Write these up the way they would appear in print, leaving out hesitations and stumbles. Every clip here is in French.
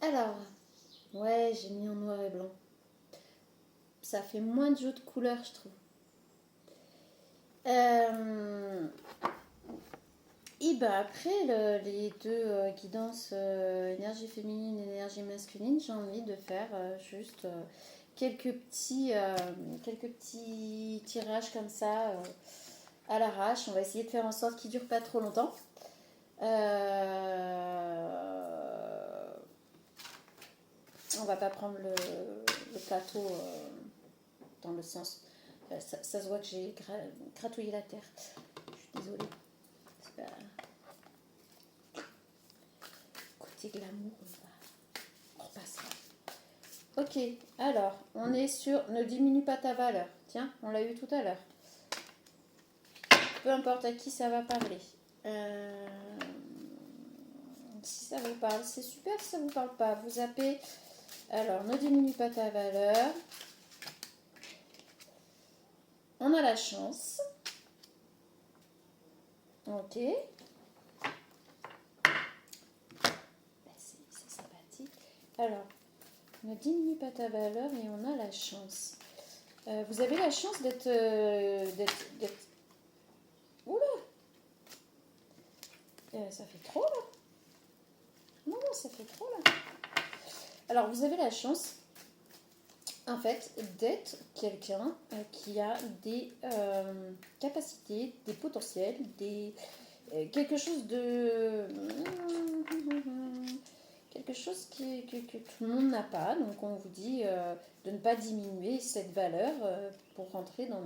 Alors, ouais, j'ai mis en noir et blanc. Ça fait moins de jeu de couleurs, je trouve. Et ben après, les deux guidances énergie féminine et énergie masculine, j'ai envie de faire juste quelques petits tirages comme ça à l'arrache. On va essayer de faire en sorte qu'ils ne durent pas trop longtemps. On va pas prendre le plateau dans le sens. Ça se voit que j'ai gratouillé la terre. Je suis désolée. C'est pas côté glamour. On repassera. Ok, alors, on est sur ne diminue pas ta valeur. Tiens, on l'a eu tout à l'heure. Peu importe à qui ça va parler. Si ça vous parle, c'est super. Si ça vous parle pas, vous zappez. Alors, ne diminue pas ta valeur. On a la chance. Ok. C'est sympathique. Alors, ne diminue pas ta valeur et on a la chance. Vous avez la chance d'être... Oula, ça fait trop là. Non, ça fait trop là. Alors, vous avez la chance, en fait, d'être quelqu'un qui a des capacités, des potentiels, quelque chose de... quelque chose que tout le monde n'a pas. Donc, on vous dit de ne pas diminuer cette valeur pour rentrer dans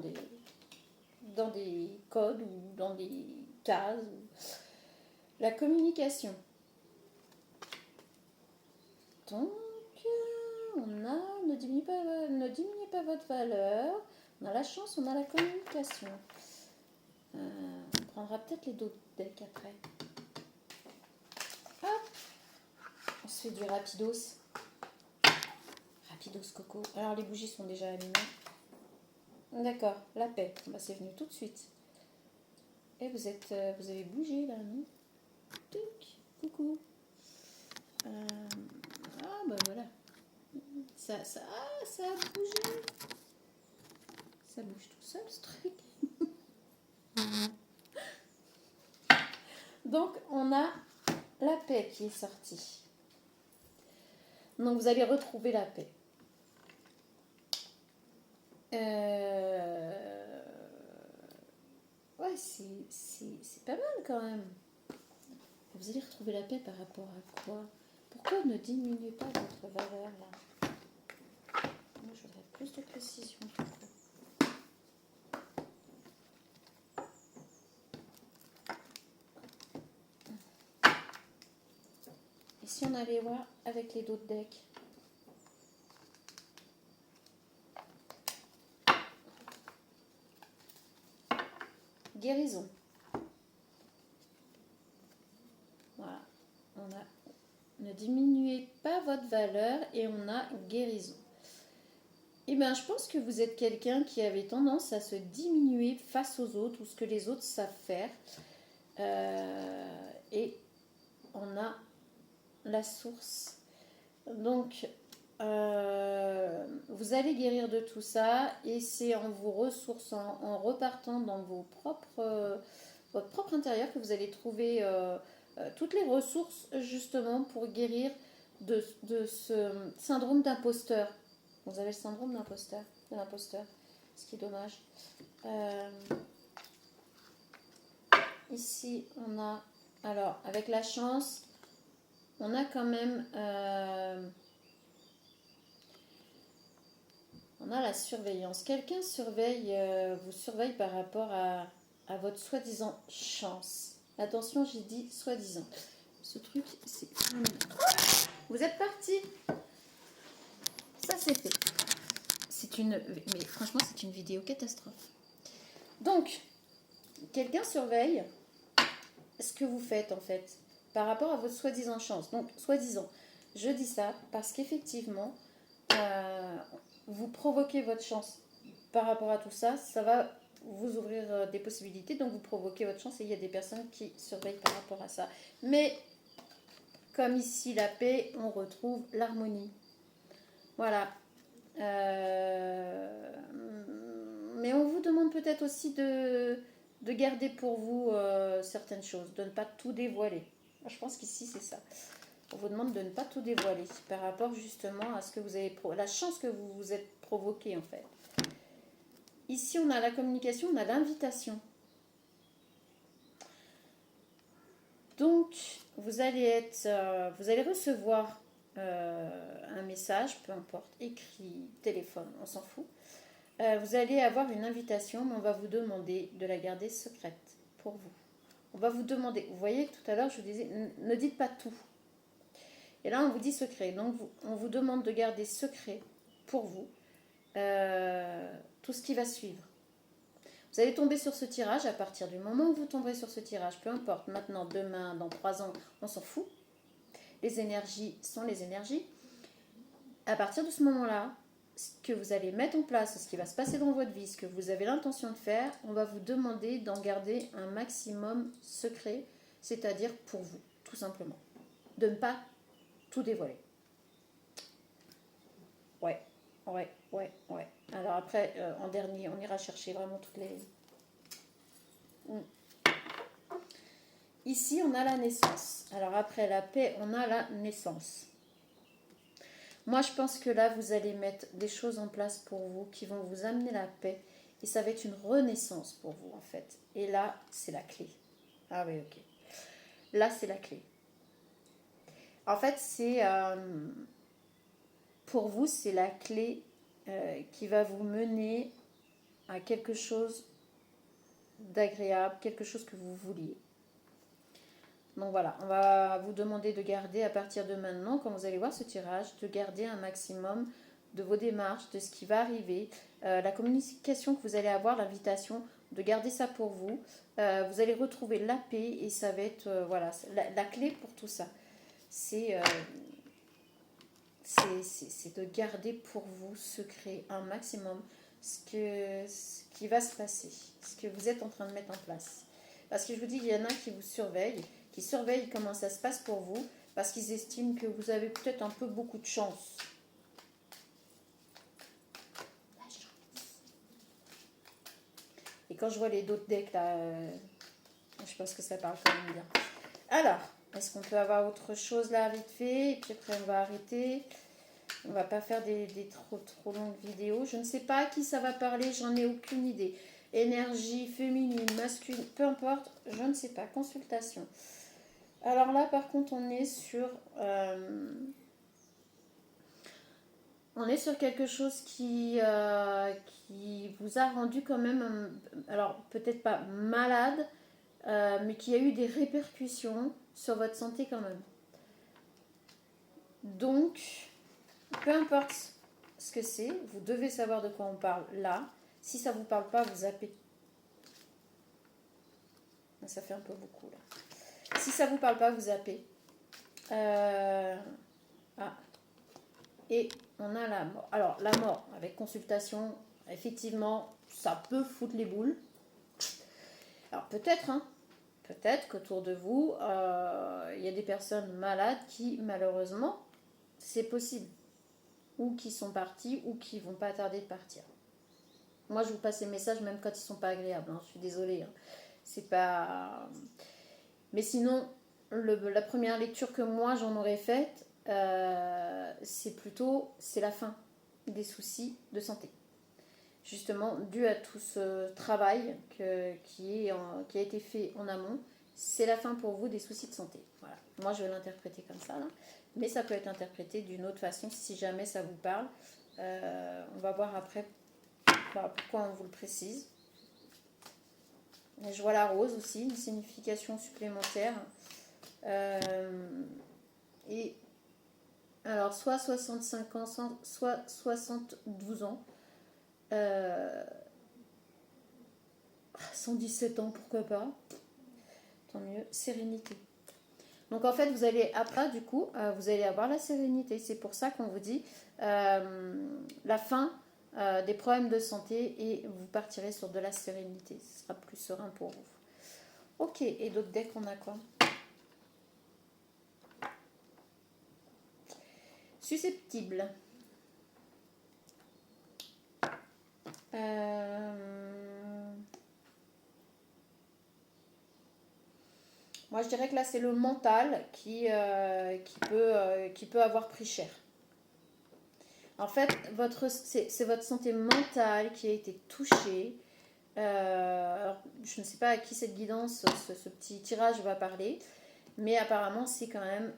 des codes ou dans des cases. La communication. Donc, on a ne diminuez pas votre valeur. On a la chance, on a la communication. On prendra peut-être les d'autres decks après. Hop, on se fait du rapidos. Rapidos coco. Alors les bougies sont déjà allumées. D'accord, la paix. Bah, c'est venu tout de suite. Et vous avez bougé là, non? Tic, coucou. Ah bah voilà. Ça a bougé. Ça bouge tout seul ce truc. Donc on a la paix qui est sortie. Donc vous allez retrouver la paix. Ouais, c'est pas mal quand même. Vous allez retrouver la paix par rapport à quoi? Pourquoi ne diminuez pas votre valeur là? Moi je voudrais plus de précision. Et si on allait voir avec les d'autres decks? Guérison. Voilà. On a ne diminuez pas votre valeur et on a guérison. Eh bien, je pense que vous êtes quelqu'un qui avait tendance à se diminuer face aux autres ou ce que les autres savent faire. Et on a la source. Donc, vous allez guérir de tout ça et c'est en vous ressourçant, en repartant dans votre propre intérieur que vous allez trouver toutes les ressources justement pour guérir de ce syndrome d'imposteur. Vous avez le syndrome de l'imposteur, ce qui est dommage. Ici, on a, alors avec la chance, on a quand même... on a la surveillance. Quelqu'un vous surveille par rapport à votre soi-disant chance. Attention, j'ai dit soi-disant. Ce truc, c'est... Vous êtes parti. Ça, c'est fait. Mais franchement, c'est une vidéo catastrophe. Donc, quelqu'un surveille ce que vous faites, en fait, par rapport à votre soi-disant chance. Donc, soi-disant, je dis ça parce qu'effectivement, vous provoquez votre chance par rapport à tout ça, ça va vous ouvrir des possibilités, donc vous provoquez votre chance et il y a des personnes qui surveillent par rapport à ça. Mais comme ici la paix, on retrouve l'harmonie. Voilà. Mais on vous demande peut-être aussi de garder pour vous certaines choses, de ne pas tout dévoiler. Je pense qu'ici c'est ça. On vous demande de ne pas tout dévoiler par rapport justement à ce que vous avez, la chance que vous vous êtes provoqué en fait. Ici on a la communication, on a l'invitation. Donc vous allez recevoir un message, peu importe, écrit, téléphone, on s'en fout. Vous allez avoir une invitation, mais on va vous demander de la garder secrète pour vous. On va vous demander, vous voyez tout à l'heure je vous disais, ne dites pas tout. Et là on vous dit secret, donc on vous demande de garder secret pour vous tout ce qui va suivre. Vous allez tomber sur ce tirage à partir du moment où vous tomberez sur ce tirage, peu importe, maintenant, demain, dans 3 ans, on s'en fout. Les énergies sont les énergies. À partir de ce moment-là, ce que vous allez mettre en place, ce qui va se passer dans votre vie, ce que vous avez l'intention de faire, on va vous demander d'en garder un maximum secret, c'est-à-dire pour vous, tout simplement. De ne pas tout dévoiler. Ouais. Alors après, en dernier, on ira chercher vraiment toutes les... Ici, on a la naissance. Alors après la paix, on a la naissance. Moi, je pense que là, vous allez mettre des choses en place pour vous qui vont vous amener la paix. Et ça va être une renaissance pour vous, en fait. Et là, c'est la clé. Ah oui, ok. Là, c'est la clé. En fait, c'est... pour vous, c'est la clé qui va vous mener à quelque chose d'agréable, quelque chose que vous vouliez. Donc voilà, on va vous demander de garder à partir de maintenant, quand vous allez voir ce tirage, de garder un maximum de vos démarches, de ce qui va arriver, la communication que vous allez avoir, l'invitation, de garder ça pour vous. Vous allez retrouver la paix et ça va être voilà, la clé pour tout ça. C'est de garder pour vous secret un maximum ce qui va se passer, ce que vous êtes en train de mettre en place. Parce que je vous dis, il y en a qui vous surveillent, qui surveillent comment ça se passe pour vous, parce qu'ils estiment que vous avez peut-être un peu beaucoup de chance. La chance. Et quand je vois les d'autres decks là, je pense que ça parle quand même bien. Alors, est-ce qu'on peut avoir autre chose là vite fait? Et puis après on va arrêter. On va pas faire des trop longues vidéos. Je ne sais pas à qui ça va parler, j'en ai aucune idée. Énergie féminine, masculine, peu importe, je ne sais pas. Consultation. Alors là, par contre, on est sur quelque chose qui vous a rendu quand même, alors peut-être pas malade, mais qui a eu des répercussions sur votre santé quand même. Donc, peu importe ce que c'est, vous devez savoir de quoi on parle là. Si ça ne vous parle pas, vous zappez. Ça fait un peu beaucoup là. Si ça ne vous parle pas, vous zappez. Et on a la mort. Alors, la mort, avec consultation, effectivement, ça peut foutre les boules. Alors, peut-être qu'autour de vous, il y a des personnes malades qui, malheureusement, c'est possible. Ou qui sont partis, ou qui vont pas tarder de partir. Moi, je vous passe ces messages même quand ils sont pas agréables. Je suis désolée. C'est pas... Mais sinon, la première lecture que moi, j'en aurais faite, c'est la fin des soucis de santé. Justement, dû à tout ce travail qui a été fait en amont, c'est la fin pour vous des soucis de santé. Voilà. Moi, je vais l'interpréter comme ça, là. Mais ça peut être interprété d'une autre façon si jamais ça vous parle. On va voir après pourquoi on vous le précise. Je vois la rose aussi, une signification supplémentaire. Et alors, soit 65 ans, soit 72 ans. 117 ans, pourquoi pas. Tant mieux. Sérénité. Donc en fait, vous allez après, du coup, vous allez avoir la sérénité. C'est pour ça qu'on vous dit la fin des problèmes de santé et vous partirez sur de la sérénité. Ce sera plus serein pour vous. Ok, et d'autres decks, on a quoi? susceptible. Moi, je dirais que là, c'est le mental qui peut avoir pris cher. En fait, c'est votre santé mentale qui a été touchée. Alors, je ne sais pas à qui cette guidance, ce petit tirage va parler, mais apparemment, c'est quand même...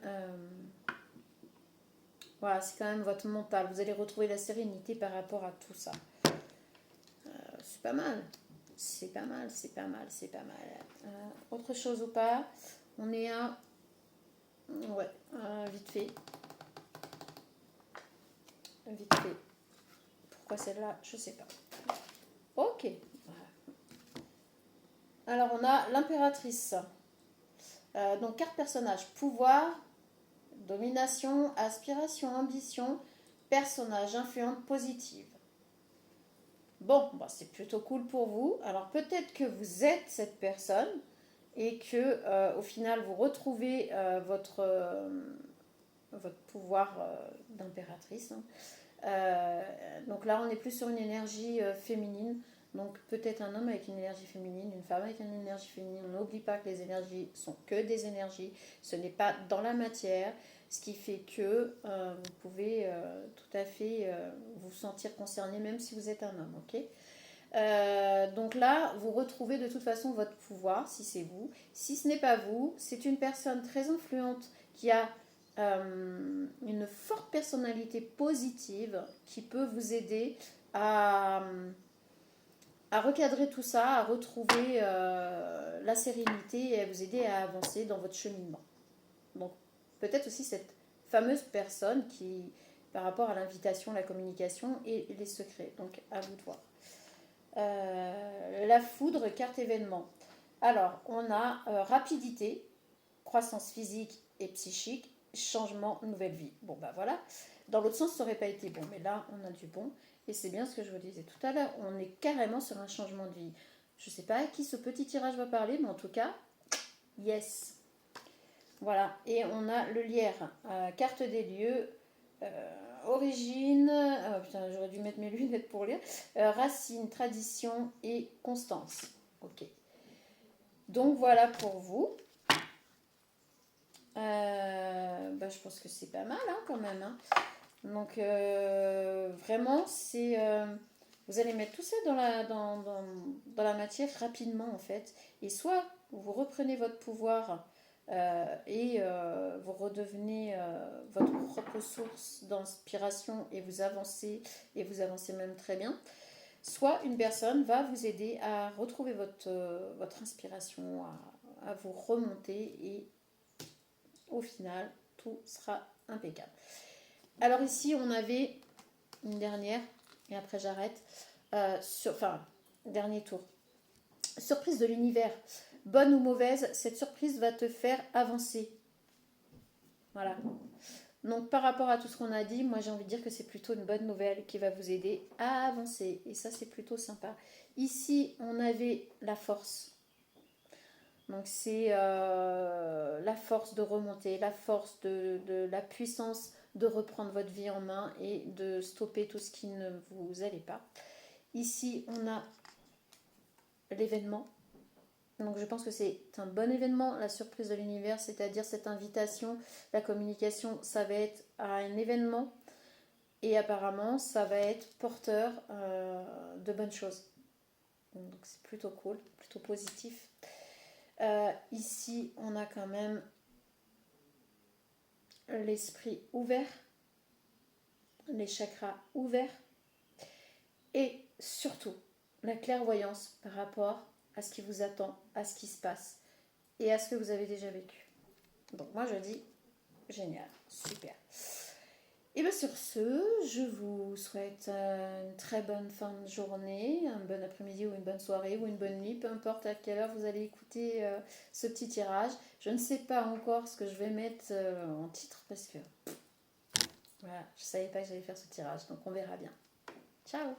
voilà, c'est quand même votre mental. Vous allez retrouver la sérénité par rapport à tout ça. C'est pas mal. C'est pas mal, c'est pas mal, c'est pas mal. Autre chose ou pas? On est à... Ouais, vite fait. Vite fait. Pourquoi celle-là? Je sais pas. Ok. Alors, on a l'impératrice. Donc, carte personnage. Pouvoir, domination, aspiration, ambition, personnage, influence positive. Bon, bah, c'est plutôt cool pour vous. Alors, peut-être que vous êtes cette personne et que, au final, vous retrouvez votre pouvoir d'impératrice. Donc là, on est plus sur une énergie féminine. Donc peut-être un homme avec une énergie féminine, une femme avec une énergie féminine. On n'oublie pas que les énergies sont que des énergies. Ce n'est pas dans la matière. Ce qui fait que vous pouvez tout à fait vous sentir concerné même si vous êtes un homme. Ok. Donc là, vous retrouvez de toute façon votre pouvoir, si c'est vous. Si ce n'est pas vous, c'est une personne très influente qui a une forte personnalité positive qui peut vous aider à recadrer tout ça, à retrouver la sérénité et à vous aider à avancer dans votre cheminement. Donc peut-être aussi cette fameuse personne qui, par rapport à l'invitation, la communication et les secrets. Donc à vous de voir. La foudre, carte événement. Alors, on a rapidité, croissance physique et psychique, changement, nouvelle vie. Bon, bah voilà. Dans l'autre sens, ça n'aurait pas été bon, mais là, on a du bon. Et c'est bien ce que je vous disais tout à l'heure. On est carrément sur un changement de vie. Je ne sais pas à qui ce petit tirage va parler, mais en tout cas, yes. Voilà. Et on a le lierre, carte des lieux. Origine, oh putain, j'aurais dû mettre mes lunettes pour lire. Racine, tradition et constance. Ok. Donc voilà pour vous. Bah, je pense que c'est pas mal hein, quand même. Hein. Donc vraiment, c'est vous allez mettre tout ça dans la matière rapidement en fait. Et soit vous reprenez votre pouvoir et vous redevenez votre propre source d'inspiration et vous avancez même très bien. Soit une personne va vous aider à retrouver votre inspiration, à vous remonter et au final, tout sera impeccable. Alors ici, on avait une dernière, et après j'arrête. Dernier tour. Surprise de l'univers. Bonne ou mauvaise, cette surprise va te faire avancer. Voilà. Donc par rapport à tout ce qu'on a dit, moi j'ai envie de dire que c'est plutôt une bonne nouvelle qui va vous aider à avancer. Et ça, c'est plutôt sympa. Ici, on avait la force. Donc c'est la force de remonter, la force de la puissance de reprendre votre vie en main et de stopper tout ce qui ne vous allait pas. Ici, on a l'événement. Donc je pense que c'est un bon événement, la surprise de l'univers, c'est-à-dire cette invitation, la communication, ça va être à un événement et apparemment ça va être porteur de bonnes choses. Donc c'est plutôt cool, plutôt positif. Ici, on a quand même l'esprit ouvert, les chakras ouverts et surtout la clairvoyance par rapport à ce qui vous attend, à ce qui se passe et à ce que vous avez déjà vécu. Donc moi je dis génial, super. Et bien sur ce, je vous souhaite une très bonne fin de journée, un bon après-midi ou une bonne soirée ou une bonne nuit, peu importe à quelle heure vous allez écouter ce petit tirage. Je ne sais pas encore ce que je vais mettre en titre parce que voilà, je ne savais pas que j'allais faire ce tirage, donc on verra bien. Ciao!